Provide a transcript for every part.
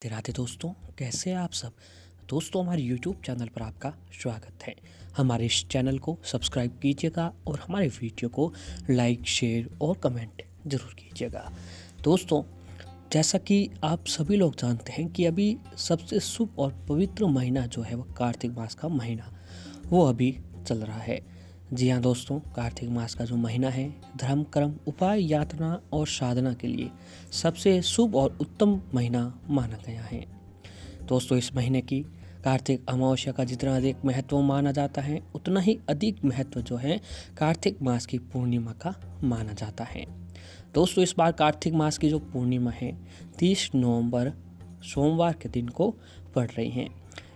राधे राधे दोस्तों, कैसे हैं आप सब। दोस्तों, हमारे YouTube चैनल पर आपका स्वागत है। हमारे इस चैनल को सब्सक्राइब कीजिएगा और हमारे वीडियो को लाइक, शेयर और कमेंट ज़रूर कीजिएगा। दोस्तों, जैसा कि आप सभी लोग जानते हैं कि अभी सबसे शुभ और पवित्र महीना जो है वो कार्तिक मास का महीना वो अभी चल रहा है। जी हाँ दोस्तों, कार्तिक मास का जो महीना है धर्म, कर्म, उपाय, यातना और साधना के लिए सबसे शुभ और उत्तम महीना माना गया है। दोस्तों, इस महीने की कार्तिक अमावस्या का जितना अधिक महत्व माना जाता है उतना ही अधिक महत्व जो है कार्तिक मास की पूर्णिमा का माना जाता है। दोस्तों, इस बार कार्तिक मास की जो पूर्णिमा है 30 नवंबर सोमवार के दिन को पड़ रही है।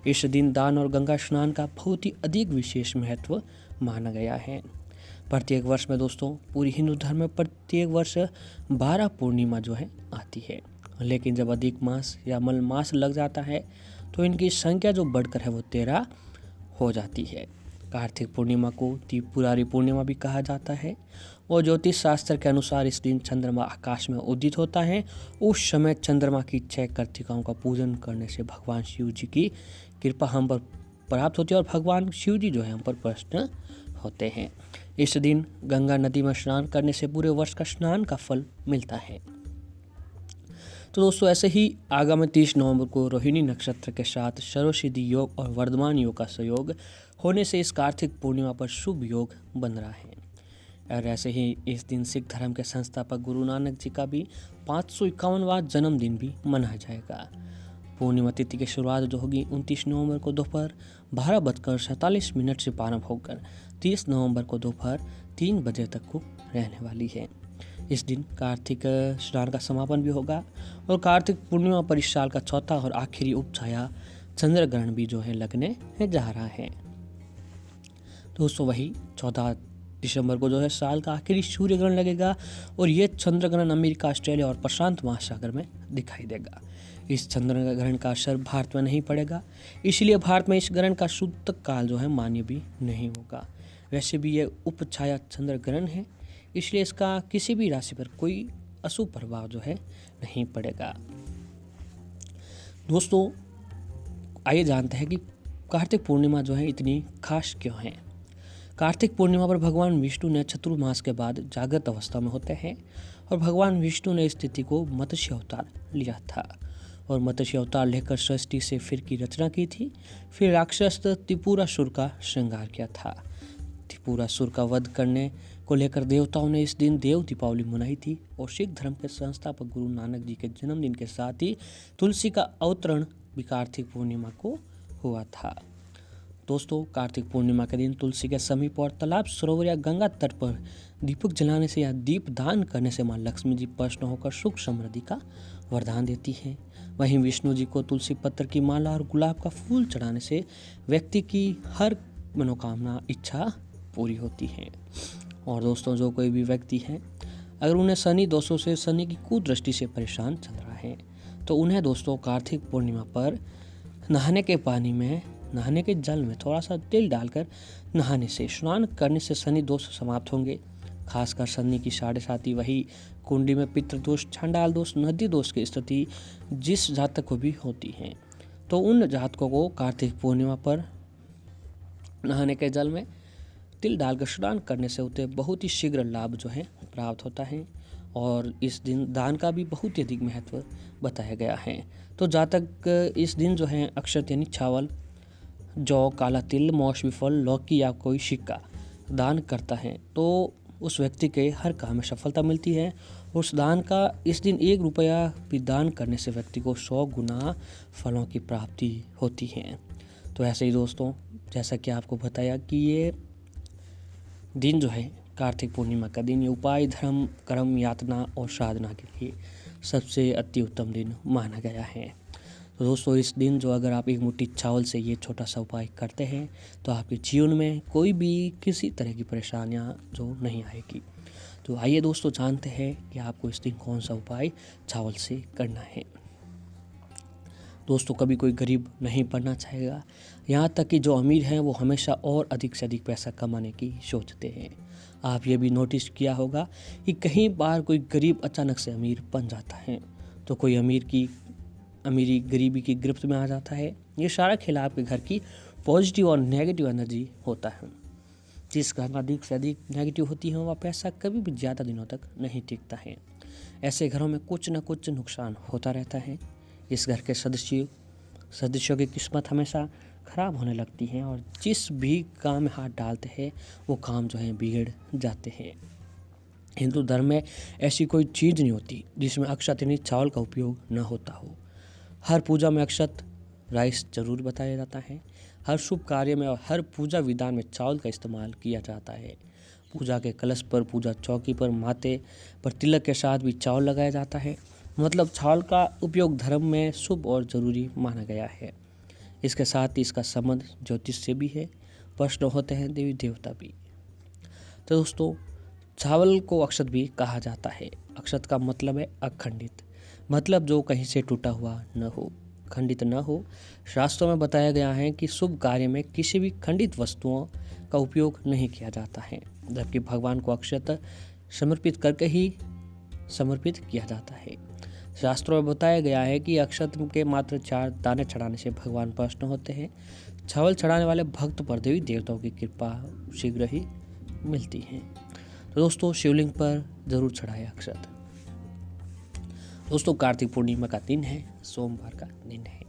इस दिन दान और गंगा स्नान का बहुत ही अधिक विशेष महत्व माना गया है। प्रत्येक वर्ष में दोस्तों पूरी हिंदू धर्म में प्रत्येक वर्ष 12 पूर्णिमा जो है आती है, लेकिन जब अधिक मास या मल मास लग जाता है तो इनकी संख्या जो बढ़कर है वो 13 हो जाती है। कार्तिक पूर्णिमा को त्रिपुरारी पूर्णिमा भी कहा जाता है और ज्योतिष शास्त्र के अनुसार इस दिन चंद्रमा आकाश में उदित होता है। उस समय चंद्रमा की 6 कर्तिकाओं का पूजन करने से भगवान शिव जी की कृपा हम पर प्राप्त होती है और भगवान शिव जी जो है हम पर प्रसन्न होते हैं। इस दिन गंगा नदी में स्नान करने से पूरे वर्ष का स्नान का फल मिलता है। तो दोस्तों, ऐसे ही आगामी 30 नवंबर को रोहिणी नक्षत्र के साथ सर्वसिद्धि योग और वर्धमान योग का संयोग होने से इस कार्तिक पूर्णिमा पर शुभ योग बन रहा है। और ऐसे ही इस दिन सिख धर्म के संस्थापक गुरु नानक जी का भी 551वां जन्मदिन भी मनाया जाएगा। पूर्णिमा तिथि की शुरुआत जो होगी 29 नवंबर को दोपहर 12:47 से प्रारंभ होकर 30 नवंबर को दोपहर 3 बजे तक को रहने वाली है। इस दिन कार्तिक स्नान का समापन भी होगा और कार्तिक पूर्णिमा पर इस साल का चौथा और आखिरी उपछाया चंद्र ग्रहण भी जो है लगने जा रहा है। दोस्तों, वही 14 दिसंबर को जो है साल का आखिरी सूर्य ग्रहण लगेगा और ये चंद्र ग्रहण अमेरिका, ऑस्ट्रेलिया और प्रशांत महासागर में दिखाई देगा। इस चंद्र ग्रहण का असर भारत में नहीं पड़ेगा, इसलिए भारत में इस ग्रहण का शुद्ध काल जो है मान्य भी नहीं होगा। वैसे भी ये उपछाया चंद्र ग्रहण है, इसलिए इसका किसी भी राशि पर कोई अशुभ प्रभाव जो है नहीं पड़ेगा। दोस्तों, आइए जानते हैं कि कार्तिक पूर्णिमा जो है इतनी खास क्यों है। कार्तिक पूर्णिमा पर भगवान विष्णु ने चतुर्मास के बाद जागृत अवस्था में होते हैं और भगवान विष्णु ने इस तिथि को मत्स्य अवतार लिया था और मत्स्य अवतार लेकर सृष्टि से फिर की रचना की थी। फिर राक्षस त्रिपुरासुर का श्रृंगार किया था। त्रिपुरासुर का वध करने को लेकर देवताओं ने इस दिन देव दीपावली मनाई थी और सिख धर्म के संस्थापक गुरु नानक जी के जन्मदिन के साथ ही तुलसी का अवतरण भी कार्तिक पूर्णिमा को हुआ था। दोस्तों, कार्तिक पूर्णिमा के दिन तुलसी के समीप और तालाब, सरोवर या गंगा तट पर दीपक जलाने से या दीप दान करने से मां लक्ष्मी जी प्रसन्न होकर सुख समृद्धि का वरदान देती है। वहीं विष्णु जी को तुलसी पत्र की माला और गुलाब का फूल चढ़ाने से व्यक्ति की हर मनोकामना, इच्छा पूरी होती है। और दोस्तों, जो कोई भी व्यक्ति है अगर उन्हें शनि दोषों से, शनि की कुदृष्टि से परेशान चल रहा है तो उन्हें दोस्तों कार्तिक पूर्णिमा पर नहाने के जल में थोड़ा सा तिल डालकर नहाने से, स्नान करने से शनि दोष समाप्त होंगे। खासकर शनि की 7.5 वही कुंडली में पितृदोष, छंडाल दोष, नदी दोष की स्थिति जिस जातक को भी होती है तो उन जातकों को कार्तिक पूर्णिमा पर नहाने के जल में तिल डालकर स्नान करने से उसे बहुत ही शीघ्र लाभ जो है प्राप्त होता है। और इस दिन दान का भी बहुत ही अधिक महत्व बताया गया है। तो जातक इस दिन जो है अक्षत यानी चावल, जौ, काला तिल, मौसमी फल, लौकी या कोई सिक्का दान करता है तो उस व्यक्ति के हर काम में सफलता मिलती है। उस दान का इस दिन 1 रुपया भी दान करने से व्यक्ति को 100 गुना फलों की प्राप्ति होती है। तो ऐसे ही दोस्तों, जैसा कि आपको बताया कि ये दिन जो है कार्तिक पूर्णिमा का दिन, ये उपाय, धर्म, कर्म, यातना और साधना के लिए सबसे अति उत्तम दिन माना गया है। तो दोस्तों, इस दिन जो अगर आप 1 मुट्ठी चावल से ये छोटा सा उपाय करते हैं तो आपके जीवन में कोई भी किसी तरह की परेशानियां जो नहीं आएगी। तो आइए दोस्तों, जानते हैं कि आपको इस दिन कौन सा उपाय चावल से करना है। दोस्तों, कभी कोई गरीब नहीं पड़ना चाहेगा, यहाँ तक कि जो अमीर हैं वो हमेशा और अधिक से अधिक पैसा कमाने की सोचते हैं। आप ये भी नोटिस किया होगा कि कहीं बार कोई गरीब अचानक से अमीर बन जाता है तो कोई अमीर की अमीरी गरीबी की गिरफ्त में आ जाता है। ये सारा खेल आपके घर की पॉजिटिव और नेगेटिव एनर्जी होता है। जिस घर में अधिक से अधिक नेगेटिव होती है वह पैसा कभी भी ज़्यादा दिनों तक नहीं टिकता है। ऐसे घरों में कुछ न कुछ नुकसान होता रहता है। इस घर के सदस्यों की किस्मत हमेशा ख़राब होने लगती है और जिस भी काम में हाथ डालते हैं वो काम जो है बिगड़ जाते हैं। हिंदू धर्म में ऐसी कोई चीज़ नहीं होती जिसमें अक्षत यानी चावल का उपयोग न होता हो। हर पूजा में अक्षत राइस जरूर बताया जाता है। हर शुभ कार्य में और हर पूजा विधान में चावल का इस्तेमाल किया जाता है। पूजा के कलश पर, पूजा चौकी पर, माथे पर तिलक के साथ भी चावल लगाया जाता है। मतलब चावल का उपयोग धर्म में शुभ और ज़रूरी माना गया है। इसके साथ ही इसका संबंध ज्योतिष से भी है। प्रश्न होते हैं देवी देवता भी। तो दोस्तों, चावल को अक्षत भी कहा जाता है। अक्षत का मतलब है अखंडित, मतलब जो कहीं से टूटा हुआ न हो, खंडित न हो। शास्त्रों में बताया गया है कि शुभ कार्य में किसी भी खंडित वस्तुओं का उपयोग नहीं किया जाता है, जबकि भगवान को अक्षत समर्पित करके ही समर्पित किया जाता है। शास्त्रों में बताया गया है कि अक्षत के मात्र 4 दाने चढ़ाने से भगवान प्रसन्न होते हैं। चावल चढ़ाने वाले भक्त पर देवी देवताओं की कृपा शीघ्र ही मिलती है। तो दोस्तों, शिवलिंग पर जरूर चढ़ाएं अक्षत। दोस्तों, कार्तिक पूर्णिमा का दिन है, सोमवार का दिन है।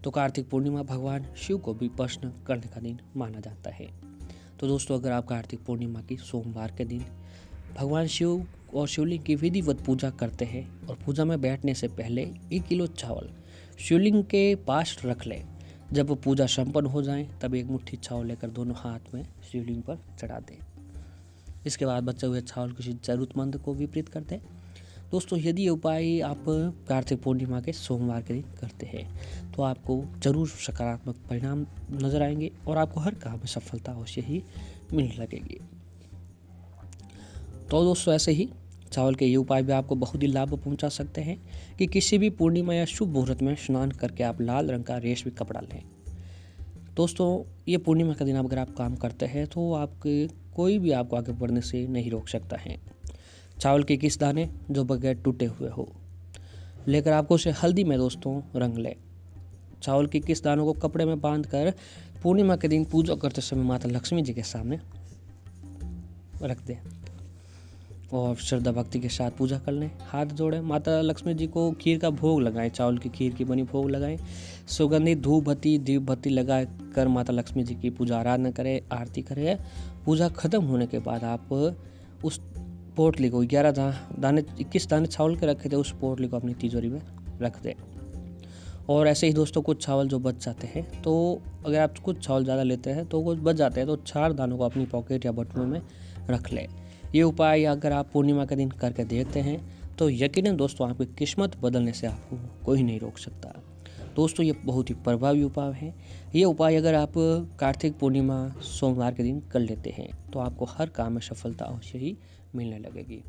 तो कार्तिक पूर्णिमा भगवान शिव को भी प्रसन्न करने का दिन माना जाता है। तो दोस्तों, अगर आप कार्तिक पूर्णिमा की सोमवार के दिन भगवान शिव और शिवलिंग की विधिवत पूजा करते हैं और पूजा में बैठने से पहले 1 किलो चावल शिवलिंग के पास रख लें। जब पूजा संपन्न हो जाए तब 1 मुट्ठी चावल लेकर दोनों हाथ में शिवलिंग पर चढ़ा दें। इसके बाद बचे हुए चावल किसी जरूरतमंद को वितरित कर दें। दोस्तों, यदि ये उपाय आप कार्तिक पूर्णिमा के सोमवार के दिन करते हैं तो आपको जरूर सकारात्मक परिणाम नजर आएंगे और आपको हर काम में सफलता अवश्य ही मिलने लगेगी। तो दोस्तों, ऐसे ही चावल के ये उपाय भी आपको बहुत ही लाभ पहुंचा सकते हैं कि किसी भी पूर्णिमा या शुभ मुहूर्त में स्नान करके आप लाल रंग का रेशमी कपड़ा लें। दोस्तों, ये पूर्णिमा का दिन अगर आप काम करते हैं तो आपके कोई भी आपको आगे बढ़ने से नहीं रोक सकता है। चावल के 21 दाने जो बगैर टूटे हुए हो लेकर आपको उसे हल्दी में दोस्तों रंग लें। चावल के 21 दानों को कपड़े में बांधकर पूर्णिमा के दिन पूजा करते समय माता लक्ष्मी जी के सामने रख दें और श्रद्धा भक्ति के साथ पूजा कर लें। हाथ जोड़ें, माता लक्ष्मी जी को खीर का भोग लगाएं, चावल की खीर की बनी भोग लगाएं। सुगंधित धूप बत्ती दीप बत्ती लगा कर माता लक्ष्मी जी की पूजा आराधना करें, आरती करें। पूजा खत्म होने के बाद आप उस पोटली को 21 दाने चावल के रखे थे, उस पोटली को अपनी तिजोरी में रख दें। और ऐसे ही दोस्तों, कुछ चावल जो बच जाते हैं, तो अगर आप कुछ चावल ज़्यादा लेते हैं तो कुछ बच जाते हैं तो 4 दानों को अपनी पॉकेट या बटुए में रख लें। ये उपाय अगर आप पूर्णिमा के दिन करके देखते हैं तो यकीनन दोस्तों आपकी किस्मत बदलने से आपको कोई नहीं रोक सकता। दोस्तों, ये बहुत ही प्रभावी उपाय है। ये उपाय अगर आप कार्तिक पूर्णिमा सोमवार के दिन कर लेते हैं तो आपको हर काम में सफलता अवश्य ही मिलने लगेगी।